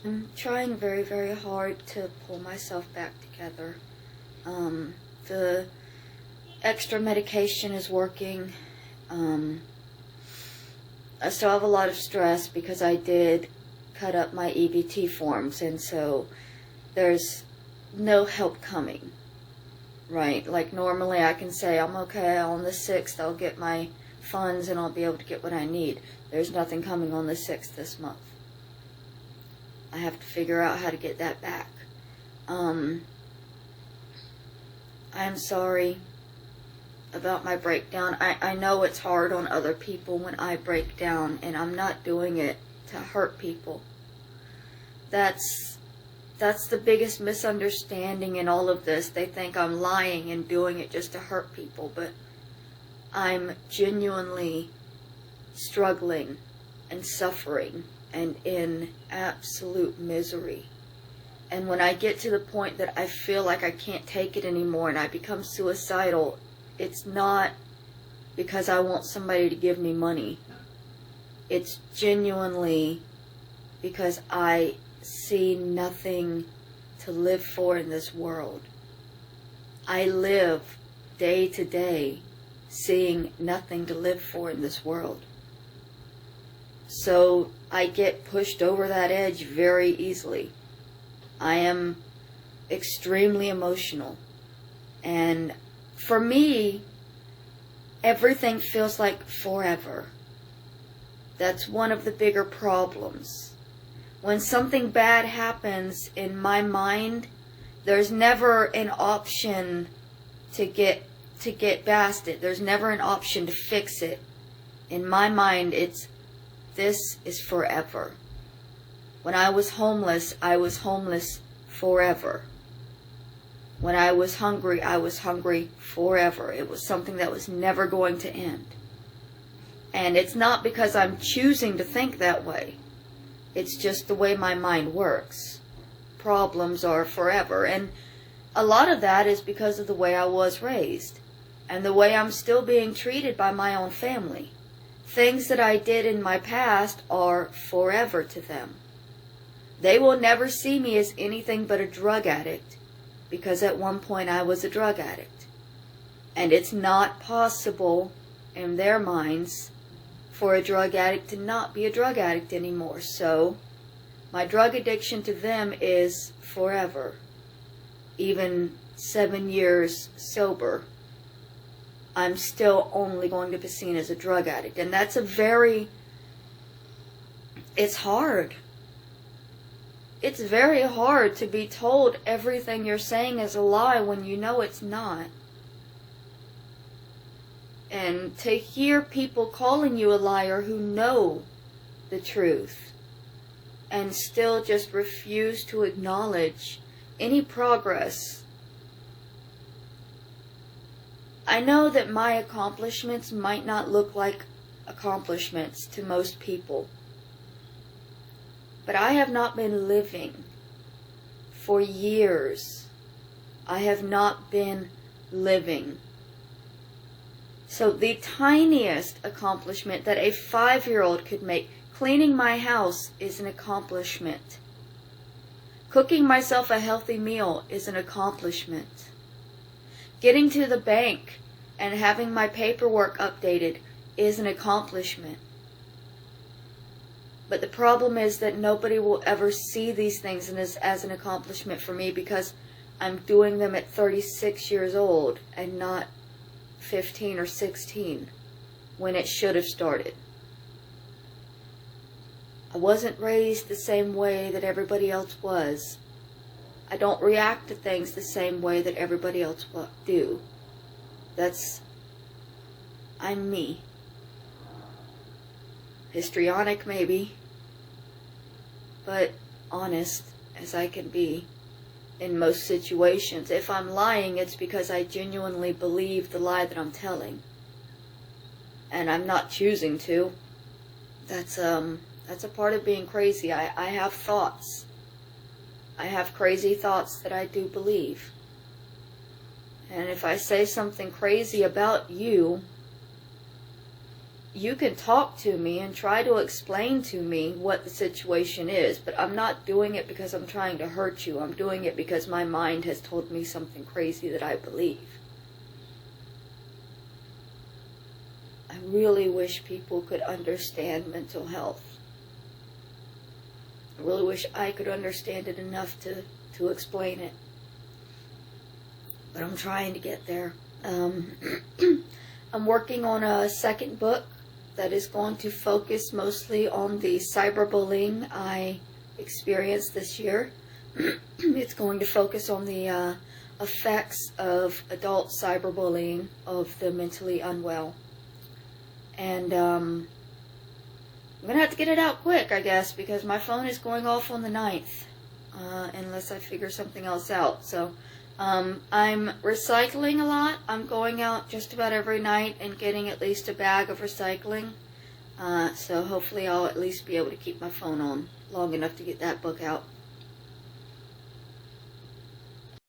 I'm trying very, very hard to pull myself back together. The extra medication is working. I still have a lot of stress because I did cut up my EBT forms, and so there's no help coming, right? Like normally I can say, I'm okay, on the 6th I'll get my funds and I'll be able to get what I need. There's nothing coming on the 6th this month. I have to figure out how to get that back. I'm sorry about my breakdown. I know it's hard on other people when I break down, and I'm not doing it to hurt people. That's the biggest misunderstanding in all of this. They think I'm lying and doing it just to hurt people, but I'm genuinely struggling and suffering and in absolute misery. And when I get to the point that I feel like I can't take it anymore and I become suicidal, it's not because I want somebody to give me money. It's genuinely because I see nothing to live for in this world. I live day to day seeing nothing to live for in this world. So I get pushed over that edge very easily. I am extremely emotional. And for me, everything feels like forever. That's one of the bigger problems. When something bad happens in my mind, there's never an option to get past it. There's never an option to fix it. In my mind, this is forever. When I was homeless forever. When I was hungry forever. It was something that was never going to end. And it's not because I'm choosing to think that way. It's just the way my mind works. Problems are forever. And a lot of that is because of the way I was raised. And the way I'm still being treated by my own family. Things that I did in my past are forever to them. They will never see me as anything but a drug addict, because at one point I was a drug addict. And it's not possible in their minds for a drug addict to not be a drug addict anymore. So my drug addiction to them is forever. Even 7 years sober, I'm still only going to be seen as a drug addict. And that's it's hard. It's very hard to be told everything you're saying is a lie when you know it's not. And to hear people calling you a liar who know the truth and still just refuse to acknowledge any progress. I know that my accomplishments might not look like accomplishments to most people. But I have not been living for years. I have not been living. So the tiniest accomplishment that a 5-year-old could make, cleaning my house, is an accomplishment. Cooking myself a healthy meal is an accomplishment. Getting to the bank and having my paperwork updated is an accomplishment. But the problem is that nobody will ever see these things as an accomplishment for me because I'm doing them at 36 years old and not 15 or 16 when it should have started. I wasn't raised the same way that everybody else was. I don't react to things the same way that everybody else do. I'm me. Histrionic maybe, but honest as I can be in most situations. If I'm lying, it's because I genuinely believe the lie that I'm telling. And I'm not choosing to. That's a part of being crazy. I have thoughts. I have crazy thoughts that I do believe. And if I say something crazy about you, you can talk to me and try to explain to me what the situation is, but I'm not doing it because I'm trying to hurt you. I'm doing it because my mind has told me something crazy that I believe. I really wish people could understand mental health. I really wish I could understand it enough to explain it. But I'm trying to get there. I'm working on a second book that is going to focus mostly on the cyberbullying I experienced this year. It's going to focus on the effects of adult cyberbullying of the mentally unwell. And I'm going to have to get it out quick, I guess, because my phone is going off on the 9th, unless I figure something else out. So I'm recycling a lot. I'm going out just about every night and getting at least a bag of recycling. So hopefully I'll at least be able to keep my phone on long enough to get that book out.